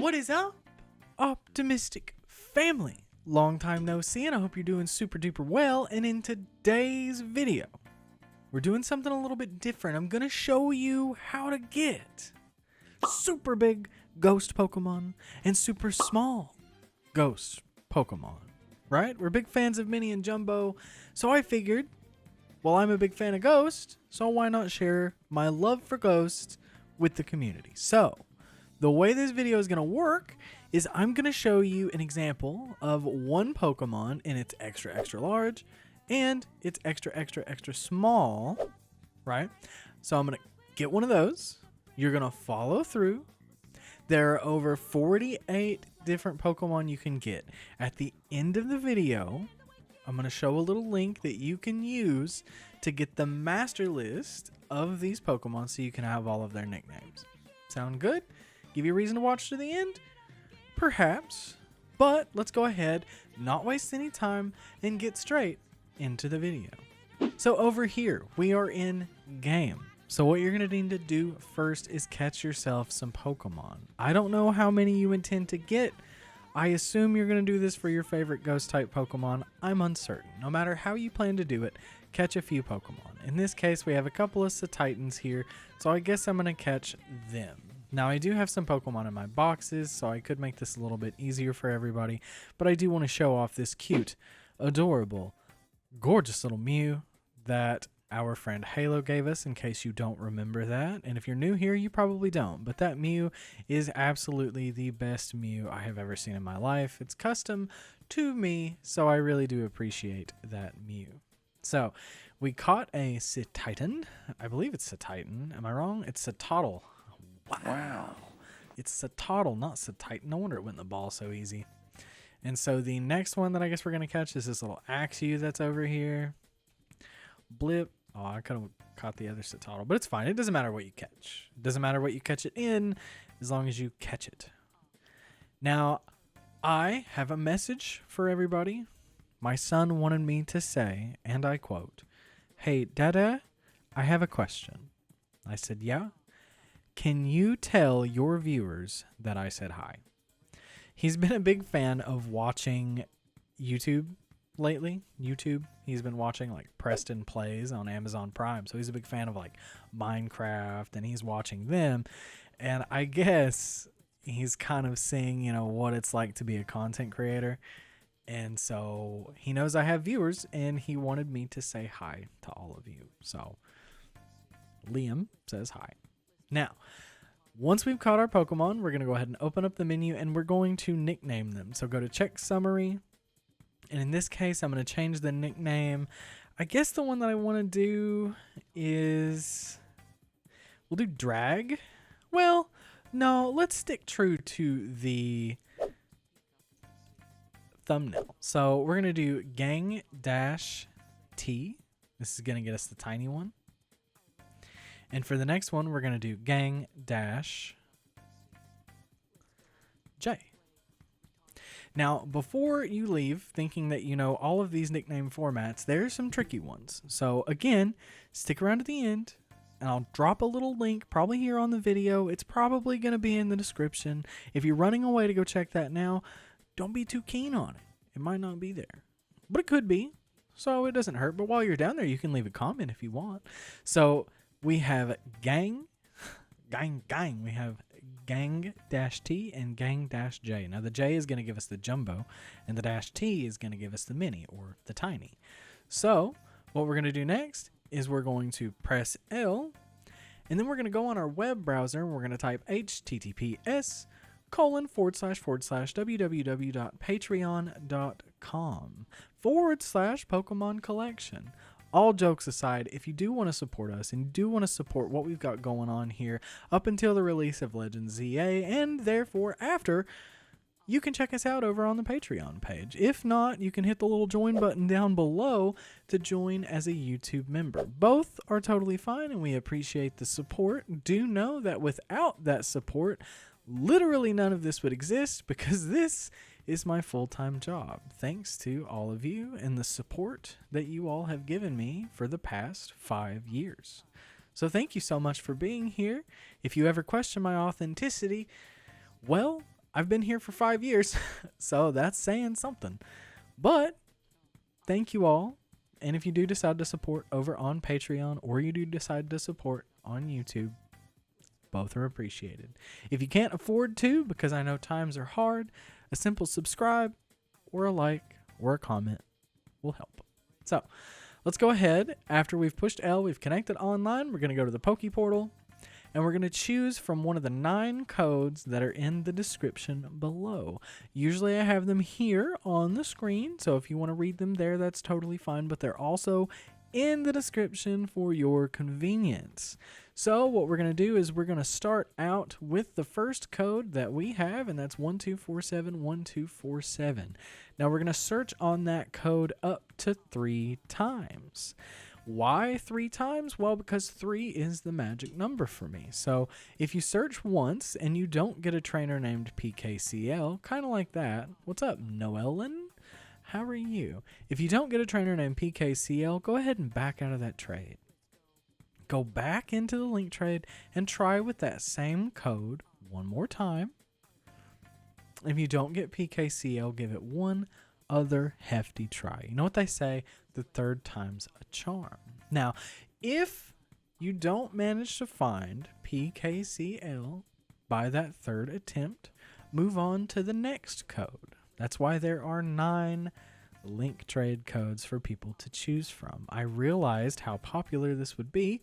What is up, optimistic family? Long time no see, and I hope you're doing super duper well. And in today's video, we're doing something a little bit different. I'm gonna show you how to get super big ghost Pokemon and super small ghost Pokemon. Right? We're big fans of Mini and Jumbo, so I figured, well, I'm a big fan of Ghost, so why not share my love for Ghost with the community? So, the way this video is going to work is I'm going to show you an example of one Pokemon in its extra large and its extra small, right? So I'm going to get one of those. You're going to follow through. There are over 48 different Pokemon you can get. At the end of the video, I'm going to show a little link that you can use to get the master list of these Pokemon so you can have all of their nicknames. Sound good? Give you a reason to watch to the end? Perhaps. But let's go ahead, not waste any time, and get straight into the video. So over here, we are in game. So what you're going to need to do first is catch yourself some Pokemon. I don't know how many you intend to get. I assume you're going to do this for your favorite ghost type Pokemon. I'm uncertain. No matter how you plan to do it, catch a few Pokemon. In this case, we have a couple of Titans here, so I guess I'm going to catch them. Now, I do have some Pokemon in my boxes, so I could make this a little bit easier for everybody, but I do want to show off this cute, adorable, gorgeous little Mew that our friend Halo gave us, in case you don't remember that. And if you're new here, you probably don't. But that Mew is absolutely the best Mew I have ever seen in my life. It's custom to me, so I really do appreciate that Mew. So, we caught a Titan. I believe it's Titan. Am I wrong? It's Tottle. Wow. It's Tottle, not Titan. No wonder it went in the ball so easy. And so the next one that I guess we're going to catch is this little Axew that's over here. Blip. Oh, I could have caught the other Tottle, but it's fine. It doesn't matter what you catch. It doesn't matter what you catch it in, as long as you catch it. Now, I have a message for everybody. My son wanted me to say, and I quote, "Hey, Dada, I have a question." I said, "Yeah? Can you tell your viewers that I said hi?" He's been a big fan of watching YouTube lately. He's been watching like Preston Plays on Amazon Prime, so he's a big fan of like Minecraft, and he's watching them, and I guess he's kind of seeing, you know, what it's like to be a content creator, and so he knows I have viewers, and he wanted me to say hi to all of you. So Liam says hi. Now, once we've caught our Pokemon, we're going to go ahead and open up the menu, and we're going to nickname them. So go to check summary. And in this case, I'm going to change the nickname. I guess the one that I want to do is, we'll do Drag. Well, no, let's stick true to the thumbnail. So we're going to do Gang-T. This is going to get us the tiny one. And for the next one, we're going to do Gang-J. Now, before you leave thinking that you know all of these nickname formats, there's some tricky ones. So again, stick around to the end, and I'll drop a little link probably here on the video. It's probably going to be in the description. If you're running away to go check that now, don't be too keen on it. It might not be there, but it could be, so it doesn't hurt. But while you're down there, you can leave a comment if you want. So we have Gang. We have Gang-T and Gang-J. Now the J is going to give us the Jumbo, and the -T is going to give us the Mini, or the Tiny. So what we're going to do next is we're going to press L, and then we're going to go on our web browser, and we're going to type https://www.patreon.com/Pokemon Collection. All jokes aside, if you do want to support us and you do want to support what we've got going on here up until the release of Legends ZA, and therefore after, you can check us out over on the Patreon page. If not, you can hit the little join button down below to join as a YouTube member. Both are totally fine, and we appreciate the support. Do know that without that support, literally none of this would exist, because this is my full-time job. Thanks to all of you and the support that you all have given me for the past 5 years. So thank you so much for being here. If you ever question my authenticity, well, I've been here for 5 years, so that's saying something. But thank you all. And if you do decide to support over on Patreon or you do decide to support on YouTube, both are appreciated. If you can't afford to, because I know times are hard, a simple subscribe or a like or a comment will help. So let's go ahead. After we've pushed L, we've connected online. We're going to go to the Poke Portal. And we're going to choose from one of the 9 codes that are in the description below. Usually I have them here on the screen, so if you want to read them there, that's totally fine. But they're also in the description for your convenience. So what we're going to do is we're going to start out with the first code that we have, and that's 12471247. Now we're going to search on that code up to 3 times. Why 3 times? Well, because 3 is the magic number for me. So if you search once and you don't get a trainer named PKCL, kind of like that. What's up, Noellen? How are you? If you don't get a trainer named PKCL, go ahead and back out of that trade. Go back into the link trade and try with that same code one more time. If you don't get PKCL, give it one other hefty try. You know what they say? The 3rd time's a charm. Now, if you don't manage to find PKCL by that 3rd attempt, move on to the next code. That's why there are 9 link trade codes for people to choose from. I realized how popular this would be,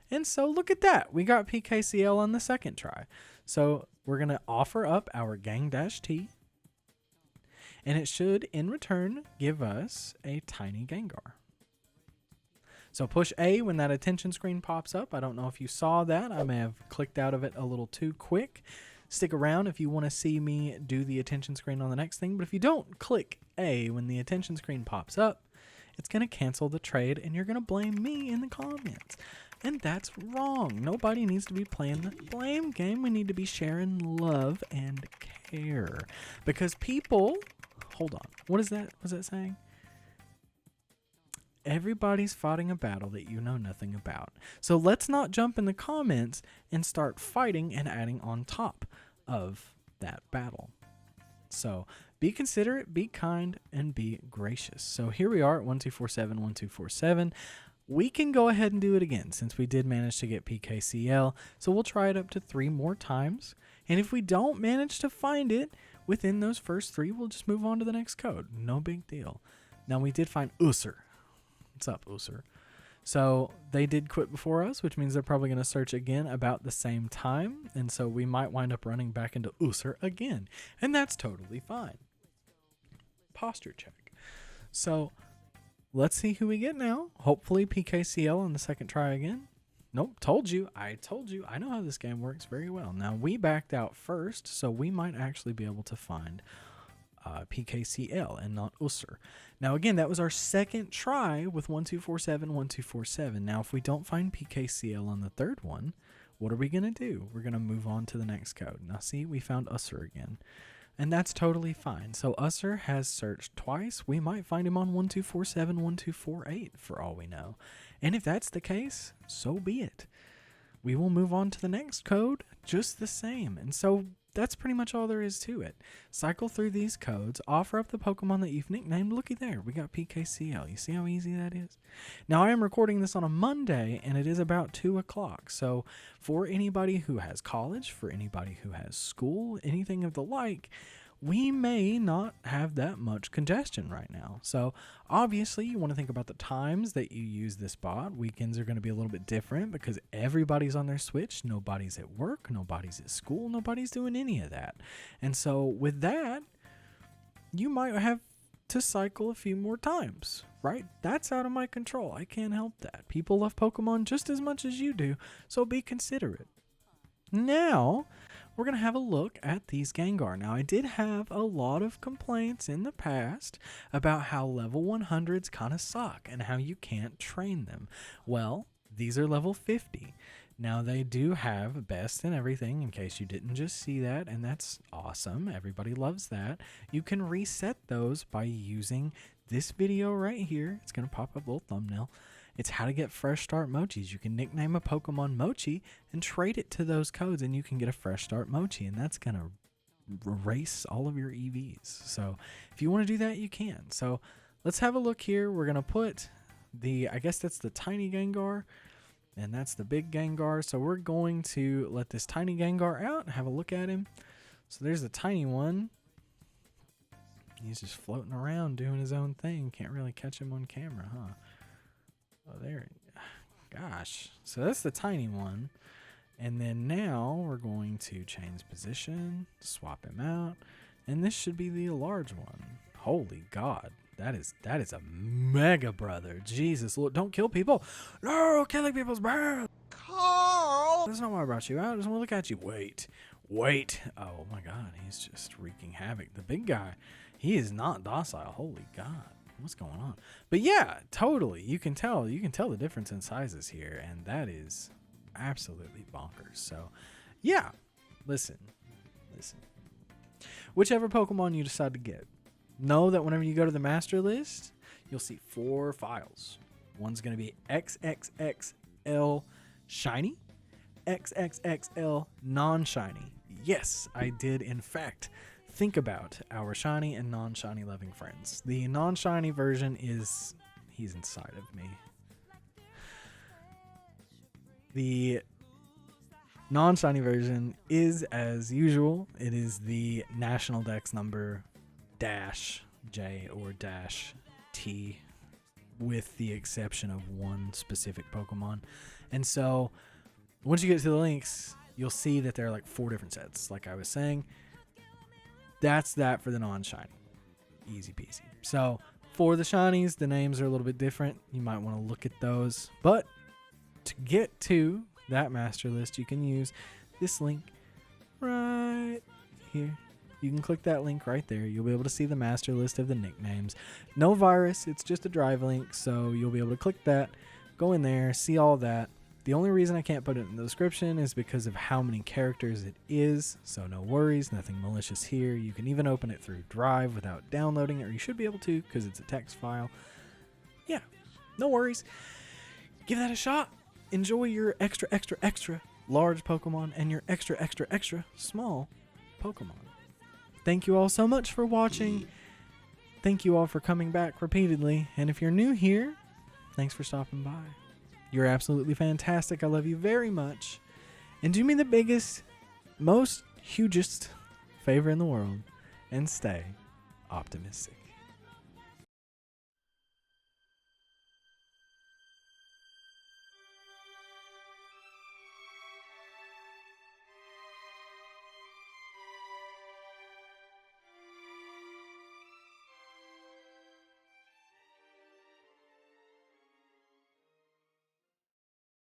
and so look at that. We got PKCL on the 2nd try. So we're going to offer up our Gang-T, and it should, in return, give us a tiny Gengar. So push A when that attention screen pops up. I don't know if you saw that. I may have clicked out of it a little too quick. Stick around if you want to see me do the attention screen on the next thing. But if you don't click A when the attention screen pops up, it's going to cancel the trade, and you're going to blame me in the comments. And that's wrong. Nobody needs to be playing the blame game. We need to be sharing love and care. Because people... Hold on. What is that? What's that saying? Everybody's fighting a battle that you know nothing about. So let's not jump in the comments and start fighting and adding on top of that battle. So be considerate, be kind, and be gracious. So here we are at 12471247. We can go ahead and do it again since we did manage to get PKCL. So we'll try it up to 3 more times. And if we don't manage to find it within those first 3, we'll just move on to the next code. No big deal. Now we did find Usur. What's up, Usur? So they did quit before us, which means they're probably going to search again about the same time. And so we might wind up running back into Usur again. And that's totally fine. Posture check. So let's see who we get now. Hopefully PKCL on the 2nd try again. Nope, told you. I told you. I know how this game works very well. Now, we backed out first, so we might actually be able to find PKCL and not Usur. Now, again, that was our 2nd try with 12471247. Now, if we don't find PKCL on the 3rd one, what are we going to do? We're going to move on to the next code. Now, see, we found Usur again. And that's totally fine. So Usur has searched twice. We might find him on 12471248 for all we know. And if that's the case, so be it. We will move on to the next code just the same. And so that's pretty much all there is to it. Cycle through these codes, offer up the Pokemon that you've nicknamed. Looky there, we got PKCL. You see how easy that is? Now, I am recording this on a Monday, and it is about 2 o'clock. So for anybody who has college, for anybody who has school, anything of the like, we may not have that much congestion right now. So obviously you want to think about the times that you use this bot. Weekends are going to be a little bit different because everybody's on their Switch. Nobody's at work. Nobody's at school. Nobody's doing any of that. And so with that, you might have to cycle a few more times, right? That's out of my control. I can't help that. People love Pokemon just as much as you do, so be considerate. Now, we're going to have a look at these Gengar. Now, I did have a lot of complaints in the past about how level 100s kind of suck and how you can't train them. Well, these are level 50. Now, they do have best and everything, in case you didn't just see that, and that's awesome. Everybody loves that. You can reset those by using this video right here. It's going to pop up a little thumbnail. It's how to get fresh start mochis. You can nickname a Pokemon Mochi and trade it to those codes, and you can get a fresh start mochi, and that's going to erase all of your EVs. So if you want to do that, you can. So let's have a look here. We're going to put I guess that's the tiny Gengar, and that's the big Gengar. So we're going to let this tiny Gengar out and have a look at him. So there's the tiny one. He's just floating around doing his own thing. Can't really catch him on camera, huh? Oh, there. Gosh. So that's the tiny one. And then now we're going to change position, swap him out, and this should be the large one. Holy God. That is a mega brother. Jesus, Lord, don't kill people. No, killing people's bad. Carl! That's not why I brought you out. I just want to look at you. Wait. Oh my God, he's just wreaking havoc. The big guy, he is not docile. Holy God, what's going on? But yeah, totally. You can tell the difference in sizes here, and that is absolutely bonkers. So yeah, listen. Whichever Pokemon you decide to get, know that whenever you go to the master list, you'll see 4 files. One's going to be XXXL shiny, XXXL non-shiny. Yes, I did in fact think about our shiny and non-shiny loving friends. The non-shiny version he's inside of me. The non-shiny version is, as usual, it is the national dex number -J or -T, with the exception of one specific Pokemon. And so once you get to the links, you'll see that there are like 4 different sets. Like I was saying, that's that for the non-shiny. Easy peasy. So for the shinies, the names are a little bit different. You might want to look at those. But to get to that master list, you can use this link right here. You can click that link right there. You'll be able to see the master list of the nicknames. No virus, it's just a drive link, so you'll be able to click that, go in there, see all that. The only reason I can't put it in the description is because of how many characters it is, so no worries, nothing malicious here. You can even open it through Drive without downloading it, or you should be able to because it's a text file. Yeah, no worries. Give that a shot. Enjoy your extra large Pokemon and your extra small Pokemon. Thank you all so much for watching. Thank you all for coming back repeatedly. And if you're new here, thanks for stopping by. You're absolutely fantastic. I love you very much. And do me the biggest, most hugest favor in the world and stay optimistic.